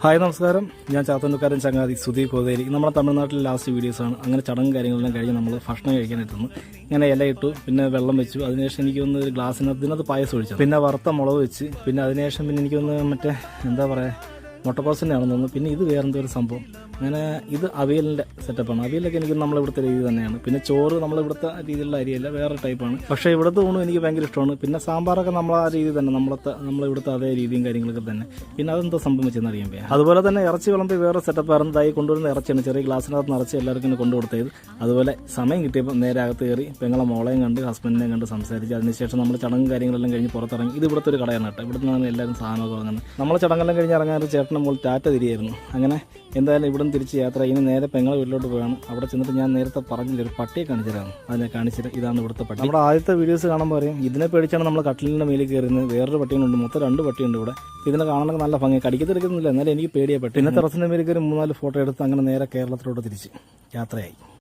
Hi നമസ്കാരം, ഞാൻ ചാത്തന്നൂർക്കാരൻ ചങ്ങാതി സുധീർ കോതേരി. നമ്മുടെ തമിഴ്നാട്ടിലെ ലാസ്റ്റ് വീഡിയോസാണ്. അങ്ങനെ ചടങ്ങും കാര്യങ്ങളെല്ലാം കഴിഞ്ഞ് നമ്മൾ ഭക്ഷണം കഴിക്കാൻ എത്തുന്നു. ഇങ്ങനെ ഇല ഇട്ടു, പിന്നെ വെള്ളം വെച്ചു. അതിനുശേഷം എനിക്കൊന്ന് ഒരു ഗ്ലാസ്സിനകത്ത് പായസം ഒഴിച്ചു, പിന്നെ വറുത്ത മുളക് വെച്ച്, പിന്നെ അതിനുശേഷം പിന്നെ എനിക്കൊന്ന് മറ്റേ എന്താ പറയുക മുട്ടക്കോസിൻ്റെ ആണെന്ന് തോന്നുന്നു. പിന്നെ ഇത് വേറെന്തോ ഒരു സംഭവം. അങ്ങനെ ഇത് അവിയലിൻ്റെ സെറ്റപ്പാണ്. അവിയലൊക്കെ എനിക്ക് നമ്മളിവിടുത്തെ രീതി തന്നെയാണ്. പിന്നെ ചോറ് നമ്മളിവിടുത്തെ രീതിയിലുള്ള അരിയല്ല, വേറെ ടൈപ്പാണ്. പക്ഷേ ഇവിടുത്തെ ഊണും എനിക്ക് ഭയങ്കര ഇഷ്ടമാണ്. പിന്നെ സാമ്പാറൊക്കെ നമ്മൾ ആ രീതി തന്നെ, നമ്മളിവിടുത്തെ അതേ രീതിയും കാര്യങ്ങളൊക്കെ തന്നെ. പിന്നെ അതെന്തോ സംഭവം വെച്ചെന്ന് അറിയാൻ പറ്റും. അതുപോലെ തന്നെ ഇറച്ചി വിളമ്പി വേറെ സെറ്റപ്പായിരുന്നു. തൈ കൊണ്ടുവരുന്ന ഇറച്ചിയാണ്, ചെറിയ ഗ്ലാസ്സിനകത്ത് നിറച്ച് എല്ലാവർക്കും കൊണ്ടു കൊടുത്തത്. അതുപോലെ സമയം കിട്ടിയപ്പോൾ നേരെ അകത്ത് കയറി പെങ്ങളെ മോളെയും കണ്ട് ഹസ്ബൻഡിനെയും കണ്ട് സംസാരിച്ച് അതിനുശേഷം നമ്മൾ ചടങ്ങും കാര്യങ്ങളെല്ലാം കഴിഞ്ഞ് പുറത്തിറങ്ങി. ഇത് ഇവിടുത്തെ ഒരു കടയാണ് കേട്ടോ. ഇവിടുന്ന് നിന്നാണ് എല്ലാവരും സാധനമൊക്കെ വാങ്ങുന്നത്. നമ്മൾ ചടങ്ങെല്ലാം കഴിഞ്ഞ് ഇറങ്ങാൻ ചേട്ടൻ്റെ മോൾ ടാറ്റ തിരിയായിരുന്നു. അങ്ങനെ എന്തായാലും ഇവിടുന്ന് തിരിച്ച് യാത്ര ഇനി നേരെ പെങ്ങളെ വീട്ടിലോട്ട് പോയാണ്. അവിടെ ചെന്നിട്ട് ഞാൻ നേരത്തെ പറഞ്ഞില്ല ഒരു പട്ടിയെ കാണിച്ചു തരാം. അതിനെ കാണിച്ചിട്ട് ഇതാണ് ഇവിടുത്തെ പട്ടി. നമ്മുടെ ആദ്യത്തെ വീഡിയോസ് കാണുമ്പോൾ പറയും ഇതിനെ പേടിച്ചാണ് നമ്മൾ കട്ടിലിൻ്റെ മേലിൽ കയറുന്നത്. വേറൊരു പട്ടിയുണ്ട്, മൊത്തം 2 പട്ടിയുണ്ട് ഇവിടെ. ഇതിനെ കാണാനൊക്കെ നല്ല ഭംഗി, കടിക്കത്തെടുക്കുന്നില്ല, എന്നാലും എനിക്ക് പേടിയെ പറ്റി. പിന്നെ ടെറസിൻ്റെ മേലിൽ കയറി 3-4 ഫോട്ടോ എടുത്ത് അങ്ങനെ നേരെ കേരളത്തിലോട്ട് തിരിച്ച് യാത്രയായി.